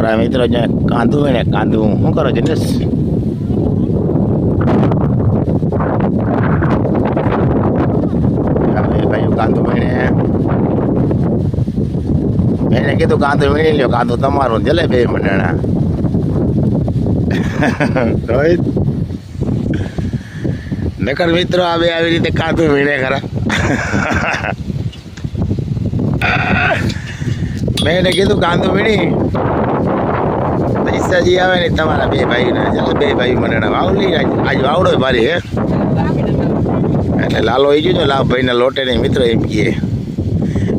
અમારા મિત્રો જ્યાં કાંદું હોય ને કાંદું શું કરો જિનેશ? ભાઈ કાંદું મેં કીધું કાંદું વીણી લ્યો, કાંદું તમારું જલે બે મંડણા રોહિત નકર મિત્રો આવે આવી રીતે કાંદું વીણે ખરા. મેં એને કીધું કાંદું વીણી પૈસાજી આવે ને તમારા બે ભાઈને ચાલે બે ભાઈ મને વાવલી આજ વાવડો મારી હે એટલે લાલો એ જોજો લાભભાઈના લોટે નહીં મિત્રો એમ કહે.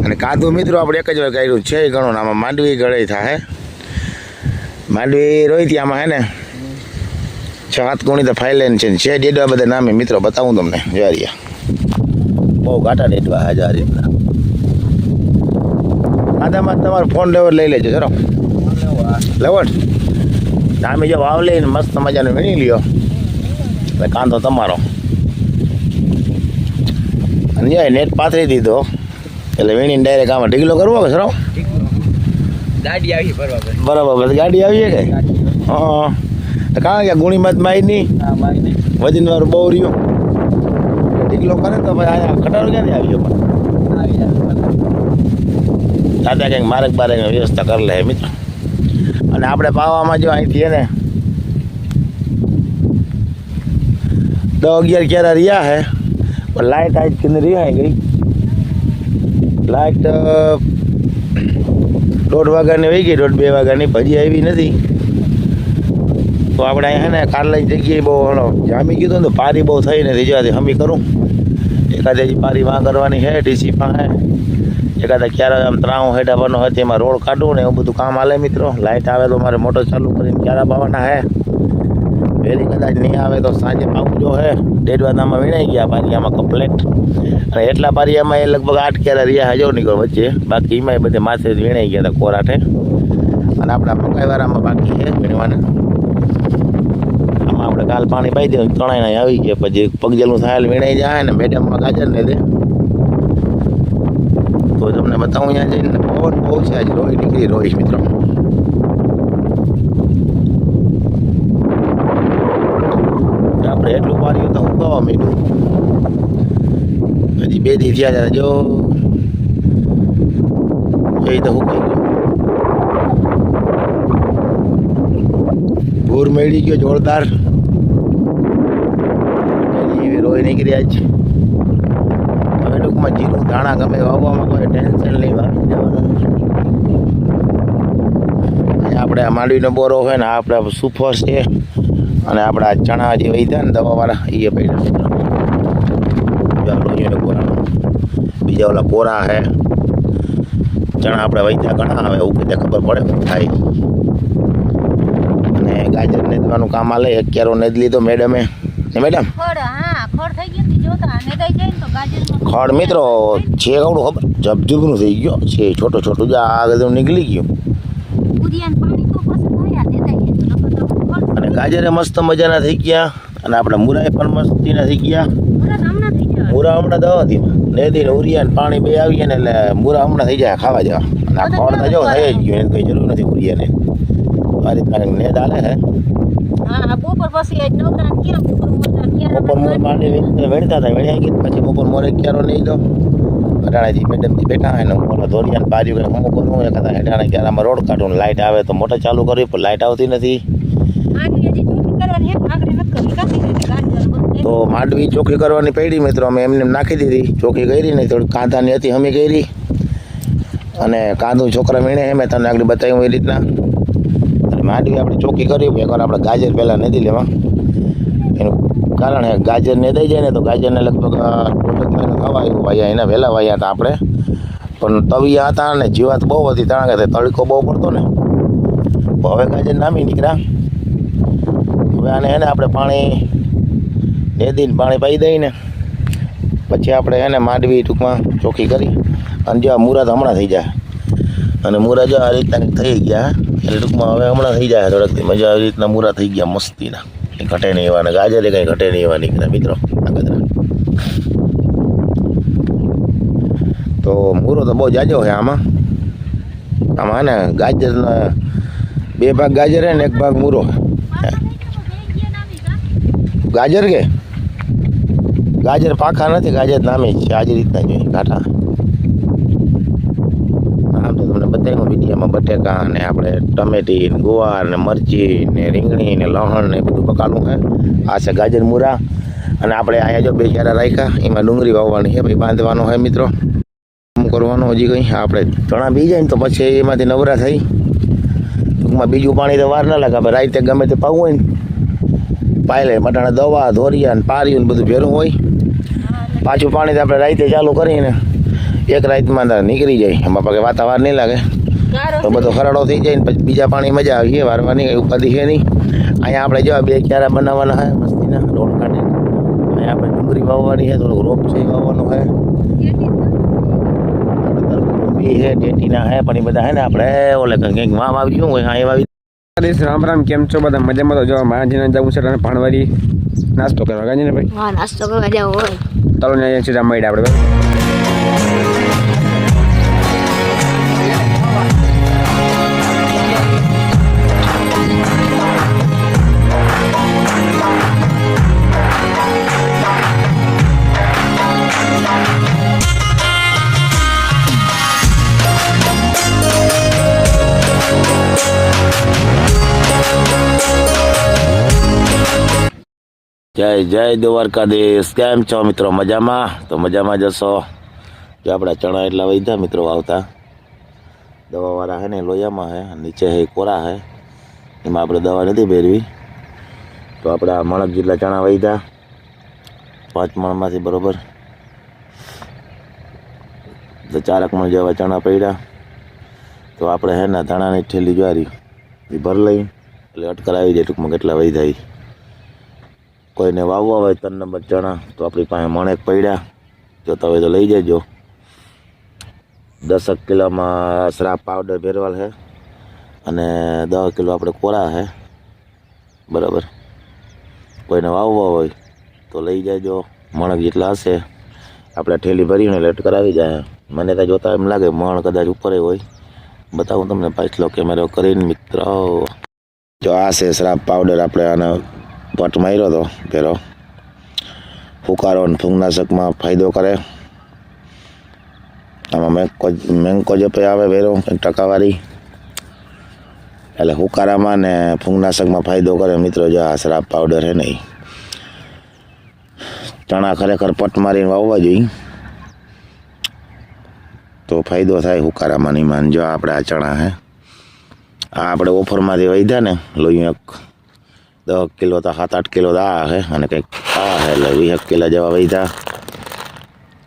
અને કાંદું મિત્રો આપણે એક જ વાર કર્યું છે ઘણું. આમાં માંડવી ગળાઈ થાય, માંડવી રોઈ હતી આમાં હે ને 6-7 ગુણી તો ફાઇલેન છે ડેડવા બધા નામે મિત્રો બતાવું તમને. જારિયા બહુ ઘાટા ડેડવા હે આ રીતના. કાંદામાં તમારો ફોન લેવર લઈ લેજો ચલો લેવડ નામે જો વાવ લઈને મસ્ત મજાનો વીણી લ્યો એટલે કાંદો તમારો. અને જાય નેટ પાથરી દીધો એટલે વીણીને ડાયરેક્ટ આમાં ઢીગલો કરવો કે સરો ગાડી આવી બરાબર બસ ગાડી આવી કે હા કારણ કે ગુણીમાં જ માઈ નહીં વજન વાળું બહુ રહ્યો ઢીગલો કરે તો ભાઈ અહીંયા ખટાડો ક્યાંથી આવ્યો પણ દાદા કંઈક માર્ગ બારેકની વ્યવસ્થા કરી લે મિત્રો. અને આપણે પાવામાં જો અહીંથી ને 10-11 ક્યારા રહ્યા હે પણ લાઇટ આજ કે રહ્યા ગઈ. લાઇટ 1:30 વાગ્યાની વહી ગઈ, 1:30-2 વાગ્યાની હજી આવી નથી. તો આપણે અહીંયા ને કાલે જગ્યાએ બહુ જામી ગયું ને તો પારી બહુ થઈ નથી. જોવાથી હમી કરું એકાદ હજી પારી વાં કરવાની છે ડીસી પાસે એકાદા ક્યારે આમ ત્રાવું હેઠા બનો હોય તેમાં રોડ કાઢું ને એવું બધું કામ હાલે મિત્રો. લાઇટ આવે તો મારે મોટર ચાલુ કરીને ક્યારા પાવાના હે. વહેલી કદાચ નહીં આવે તો સાંજે પાવું જો હે. ડેડવાદામાં વીણાઈ ગયા પારિયામાં કમ્પ્લેટ. અને એટલા પારિયામાં એ લગભગ 8 ક્યારા રહ્યા હજો નીકળો વચ્ચે, બાકી એમાં બધે માથે વીણાઈ ગયા હતા કોરાઠે. અને આપણા મકાઈવાળામાં બાકી છે વીણવાના. આમાં આપણે કાલ પાણી પાઈ દઈએ ત્રણેય આવી ગયા પછી પગજેલું થાય વીણાઈ જાય ને મેડમમાં ગાજર ને દે તો તમને બતાવું. અહીંયા જઈને પવન બહુ છે આજે રોઈ નીકળી રોઈશ મિત્રો. આપણે એટલું પાર્યું તો હું કહેવા માંડ્યું હજી 2 દી થયા હતા જો એ તો હું કહી ગયું ભૂર મેળી ગયો જોરદાર રોઈ નીકળી આજ. હવે ટૂંકમાં જીરું ધાણા ગમે વાવવામાં કોઈ ટેન્શન નહીં વાવી દેવાનું. આપણે આ માંડવીનો બોરો હોય ને આપણે સુફર છે અને આપણા ચણા જે વહીતા ને દવાવાળા એ પડ્યા કોરા બીજા ઓલા કોરા હે ચણા આપણે વહીતા ઘણા આવે એવું કીધે ખબર પડે શું થાય. અને ગાજર નેદવાનું કામ આલે 1 ક્યારો નેદ લીધો મેડમે ને મેડમ ખડ મિત્રો છે કવડું ખબર જબજબનું થઈ ગયો છે છોટું છોટું જ આગળ નીકળી ગયું. અને ગાજરે મસ્ત મજાના થઈ ગયા અને આપણા મુરાએ પણ મસ્તીના થઈ ગયા. મુરા હમણાં દવાથી નેદીને ઉરિયા પાણી બે આવીએ ને એટલે મુરા હમણાં થઈ જાય ખાવા જવા. અને આ ખડ તો જો થઈ જ ગયું એને કંઈ જરૂર નથી ઉરિયાને. આ રીતના નેદ હાલે હે. બપોર મોર માંડી વેણતા હતા વેણ્યા ગઈ પછી બપોર મોરે ક્યારો નહીં દો અટાણાજી મેડમથી બેઠા હોય ને હું ધોરિયાને બાજુ કંઈ હું કરું એકાદા હેઠાણે ક્યારામાં રોડ કાઢું ને લાઇટ આવે તો મોટર ચાલુ કરવી પણ લાઇટ આવતી નથી. તો માંડવી ચોખ્ખી કરવાની પડી મિત્રો અમે એમને નાખી દીધી ચોખ્ખી કરી નહીં થોડી કાંદાની હતી અમે કરી. અને કાંદું છોકરા વીણે મેં તમને આગળ બતાવ્યું એ રીતના. અને માંડવી આપણે ચોખ્ખી કરી એકવાર આપણે ગાજર પહેલાં નથી લેવા. એનું કારણ ગાજર ને દઈ જાય ને તો ગાજરને લગભગ 1.5 મહિનો થવા આવ્યું વાયા એના વહેલા વાયા હતા આપણે. પણ તવિયા હતા ને જીવાત બહુ હતી કારણ કે તડકો બહુ પડતો ને હવે ગાજર નામી નીકળ્યા. હવે આને એને આપણે પાણી નેદીને પાણી પાઈ દઈને પછી આપણે એને માંડવી ટૂંકમાં ચોખ્ખી કરી અને જો મુરા તો હમણાં થઈ જાય. અને મુરા જો આ રીતના થઈ ગયા એટલે ટૂંકમાં હવે હમણાં થઈ જાય થોડાક મજા આવી રીતના મુરા થઈ ગયા મસ્તીના. ઘટે નહીં એવા ને ગાજરે કંઈ ઘટે નહીં એવા નીકળ્યા મિત્રો આ ગદરા. તો મૂરો તો બહુ જાજો છે આમાં ને ગાજરના 2 ભાગ ગાજર હે ને 1 ભાગ મૂરો ગાજર કે ગાજર પાકા નથી ગાજર નામે જ છે આજ રીતના જોઈએ કાંઠા આમ તો તમને બતાવ્યું વિડીયોમાં બટેકા ને આપણે ટમેટી ને ગુવાર ને મરચી ને રીંગણી ને લહણ ને બધું પકાલું છે આ છે ગાજર મૂરા અને આપણે અહીંયા જો 2 ક્યારા રાખ્યા એમાં ડુંગળી વાવવાની છે ભાઈ બાંધવાનો હોય મિત્રો કરવાનું હજી કંઈ આપણે ચણા બી જાય ને તો પછી એમાંથી નવરા થઈ ટૂંકમાં બીજું પાણી તો વાર ના લાગે આપણે રાતે ગમે તે પાવું હોય ને પાઈ લે મટાણા દવા ધોરિયા ને પાર્યું ને બધું ભેરું હોય પાછું પાણી તો આપણે રાતે ચાલુ કરીને એક રાતમાં નીકળી જાય એમાં પછી વાતાવરણ નહીં લાગે તો બધો ખરાડો થઈ જાય ને પછી બીજા પાણી મજા આવી છે વારવાની કંઈ ઉપાધિ છે નહીં અહીંયા આપણે જો 2 ક્યારા બનાવવાના હોય મસ્તીના રોડ કાઢીને અહીંયા આપણે ડુંગળી વાવવાની છે થોડુંક રોપ છે વાવવાનું હોય છે ટેટીના હે પણ એ બધા હે ને આપણે ઓલે કંઈક વામ આવી ગયું હોય હા એ વાવી રામ રામ કેમ છો બધા મજામાં તો જો મારાજીને જવું છે અને ભાણવારી નાસ્તો કરવા ગાંજી ને ભાઈ હા નાસ્તો કરવા જાવ હોય ચાલો ને અહીંયા સીધા મળીએ આપણે જય જય દ્વારકાધીશ કેમ છો મિત્રો મજામાં તો મજામાં જશો જો આપણા ચણા એટલા વધ્યા મિત્રો આવતા દવાવાળા હે ને લોયામાં હે નીચે હે કોરા હે એમાં આપણે દવા નથી ભેરવી તો આપણા મણક જેટલા ચણા વધ્યા 5 મણમાંથી બરોબર તો 4 મણ જેવા ચણા પડ્યા તો આપણે હે ને ધાણાની ઠેલી જ્વારી એ ભર લઈ એટલે અટકર આવી જાય ટૂંકમાં કેટલા વધ્યા કોઈને વાવવા હોય 3 નંબર ચણા તો આપણી પાસે મણેક પડ્યા જોતા હોય તો લઈ જજો 10 કિલોમાં શ્રાપ પાવડર ભેરવાલ છે અને 10 કિલો આપણે કોરા છે બરાબર કોઈને વાવવા હોય તો લઈ જજો મણક જેટલા હશે આપણે ઠેલી ભરીને લેટ કરાવી જાય મને તો જોતા એમ લાગે મણ કદાચ ઉપર હોય બતાવું તમને પાછલો કેમેરો કરીને મિત્રો જો આ છે શ્રાપ પાવડર આપણે આને પટ માર્યો હતો પેલો ફુકારો અને ફૂગનાશકમાં ફાયદો કરે આમાં મેંકો જપે આવે વેરો 1% એટલે હુકારામાં ને ફૂગનાશકમાં ફાયદો કરે મિત્રો જો આ શ્રાપ પાવડર છે નહીં ચણા ખરેખર પટ મારીને વાવવા જોઈએ તો ફાયદો થાય હુકારામાં નહીં માન જો આપણે આ ચણા હે આ આપણે ઓફરમાંથી વધ્યા ને લોહીક 10 કિલો તો 7-8 કિલો આ હે અને કંઈક આ હે એટલે 20 કિલો જેવા વધ્યા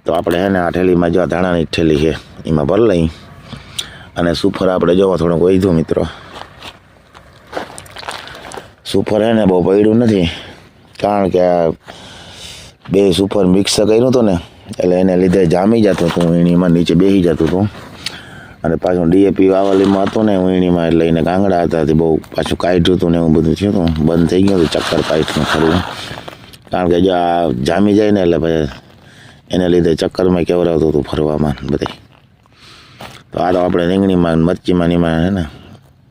તો આપણે હે ને આ ઠેલીમાં જો ધાણાની ઠેલી છે એમાં ભર લઈ અને સુફર આપણે જોવા થોડુંક વધ્યું મિત્રો સુફર હે ને બહુ પડ્યું નથી કારણ કે આ 2 સુફર મિક્સ કર્યું હતું ને એટલે એને લીધે જામી જતું હતું વીણીમાં નીચે બેસી જતું હતું અને પાછું ડીએપી વાવલીમાં હતું ને વીણીમાં એટલે એને કાંગડા હતા તે બહુ પાછું કાઢ્યું હતું ને એવું બધું થયું હતું બંધ થઈ ગયું હતું ચક્કર પાઇટનું ખરું કારણ કે જો આ જામી જાય ને એટલે પછી એને લીધે ચક્કરમાં કેવડાવતું હતું ફરવામાં બધે તો આ તો આપણે રીંગણીમાં મરચીમાં નીમાં હે ને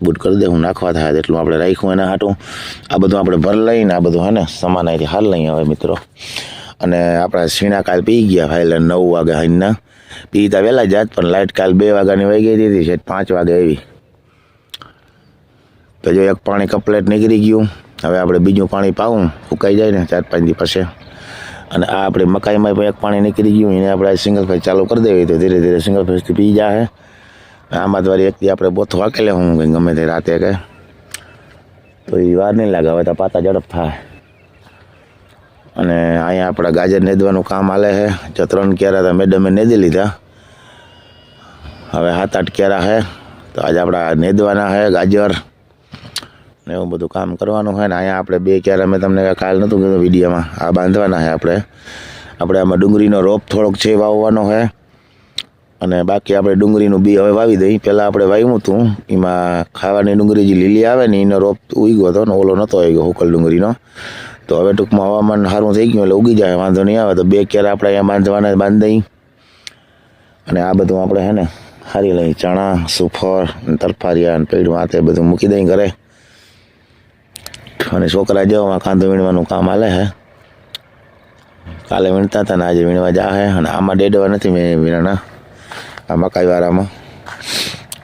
બૂટ કરી દે હું નાખવા થાય એટલું આપણે રાખ્યું એના હાટું આ બધું આપણે ભર લઈને આ બધું હે ને સમાનાઈથી હાલ લઈએ હવે મિત્રો અને આપણા સીણા કાલ પી ગયા ભાઈ 9 વાગે હાઈના પીતા વહેલા જાત પણ લાઇટ કાલ 2 વાગ્યાની વહી ગઈ હતી છે 5 વાગે આવી તો જો એક પાણી કમ્પ્લેટ નીકળી ગયું હવે આપણે બીજું પાણી પાવું ફૂંકાઈ જાય ને 4-5 દી પછી અને આ આપણે મકાઈમાં પણ એક પાણી નીકળી ગયું એને આપણે સિંગલ ફેઝ ચાલુ કરી દેવી તો ધીરે ધીરે સિંગલ ફેઝથી પી જાય આમાં દ્વારા એકથી આપણે બોથો વાકેલે હું કંઈ ગમે તે રાતે કે તો એ વાર નહીં લાગે હવે તો પાતા ઝડપ થાય અને અહીંયા આપણા ગાજર નેદવાનું કામ હાલે છે જો 3 ક્યારા તો મેડમે નેદી લીધા હવે 7-8 ક્યારા છે તો આજે આપણા નેદવાના છે ગાજર ને એવું બધું કામ કરવાનું હોય ને અહીંયા આપણે 2 ક્યારા મેં તમને કાલ નહોતું કીધું વિડીયોમાં આ બાંધવાના છે આપણે આમાં ડુંગળીનો રોપ થોડોક છે વાવવાનો છે અને બાકી આપણે ડુંગળીનું બી હવે વાવી દઈ પહેલાં આપણે વાવ્યું હતું એમાં ખાવાની ડુંગળી જે લીલી આવે ને એનો રોપ ઉગ્યો હતો ને ઓલો નહોતો આવી ગયો હુકલ ડુંગળીનો તો હવે ટૂંકમાં હવામાન સારું થઈ ગયું એટલે ઉગી જાય વાંધો નહીં આવે તો 2 ક્યારા આપણે અહીંયા બાંધવાના બાંધી દઈ અને આ બધું આપણે છે ને હારી લઈ ચણા સુફર તરફારિયા અને પેડમાં હાથે બધું મૂકી દઈ ઘરે. અને છોકરા જવામાં કાંદો વીણવાનું કામ હાલે છે. કાલે વીણતા હતા ને આજે વીણવા જા છે. અને આમાં ડેડવા નથી મેં વીણાના આ મકાઈ વાળામાં.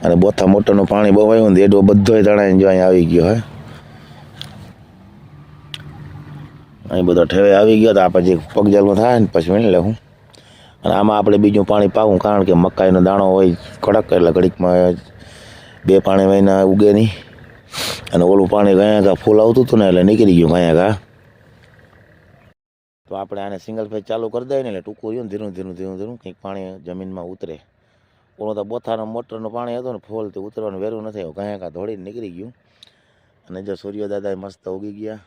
અને બોથા મોટરનું પાણી બહુ આવ્યું ને ડેડવો બધો તણાઈને જો અહીંયા આવી ગયો હે. અહીં બધો ઠેવે આવી ગયો તો આ પછી પગજલમાં થાય ને પછી વીણી લેવું. અને આમાં આપણે બીજું પાણી પાવું કારણ કે મકાઈનો દાણો હોય કડક એટલે ઘડીકમાં 2 પાણી મહિના ઉગે નહીં. અને ઓલું પાણી ગયા ફૂલ આવતું હતું ને એટલે નીકળી ગયું ગયા. તો આપણે આને સિંગલ ફેજ ચાલુ કરી દઈએ ને એટલે ટૂંકું રહ્યું ને ધીરું કંઈક પાણી જમીનમાં ઉતરે. ઓલું તો બોથાનો મોટરનું પાણી હતું ને ફૂલ તે ઉતરવાનું વહેલું નથી આવ્યું ગયા ધોળીને નીકળી ગયું. અને જો સૂર્ય દાદા મસ્ત ઉગી ગયા.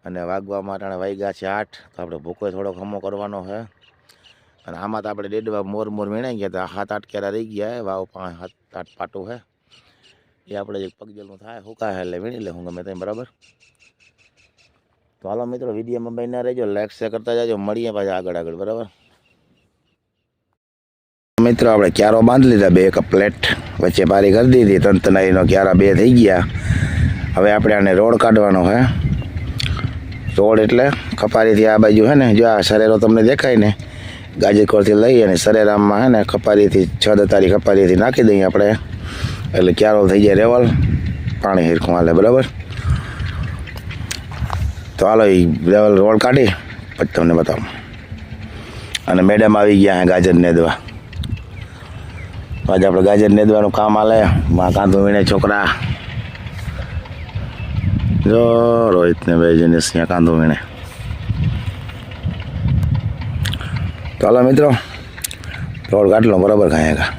અને વાગવા માટે વાગ્યા છે 8. તો આપણે ભૂકો થોડો ખમો કરવાનો છે. અને આમાં તો આપણે ડેડવા મોર વીણાઈ ગયા હતા 7-8 કેરા રહી ગયા. વાવ 7-8 પાટું છે એ આપણે જે પગજલનું થાય હુકાય એટલે વીણી લે હું ગમે તેમ બરાબર. તો હાલો મિત્રો વિડીયોમાં બન્યા રહેજો, લાઈક શેર કરતા જાજો. મળીએ પાછા આગળ બરાબર. મિત્રો આપણે ક્યારો બાંધી લીધા 2 કપ પ્લેટ વચ્ચે પારી કરી દીધી. તંતનાઈનો ક્યારા 2 થઈ ગયા. હવે આપણે આને રોડ કાઢવાનો છે. રોડ એટલે ખપારીથી આ બાજુ છે ને જો આ સરેરો તમને દેખાય ને ગાજરકોરથી લઈ અને સરેરામમાં છે ને ખપારીથી 6 દતારી ખપારીથી નાખી દઈએ આપણે એટલે ક્યારો થઈ જાય રેવલ પાણી હિરખું હાલે બરાબર. તો હાલો એ રેવલ રોડ કાઢી પછી તમને બતાવું. અને મેડમ આવી ગયા ગાજર નેદવા. આજે આપણે ગાજર નેદવાનું કામ હાલે. માં કાંદો વીણે છોકરા જો રોહિતને બે જઈને ત્યાં કાંદો વીણે. તો હાલો મિત્રો રોડ કાઢ લો બરાબર ખાયા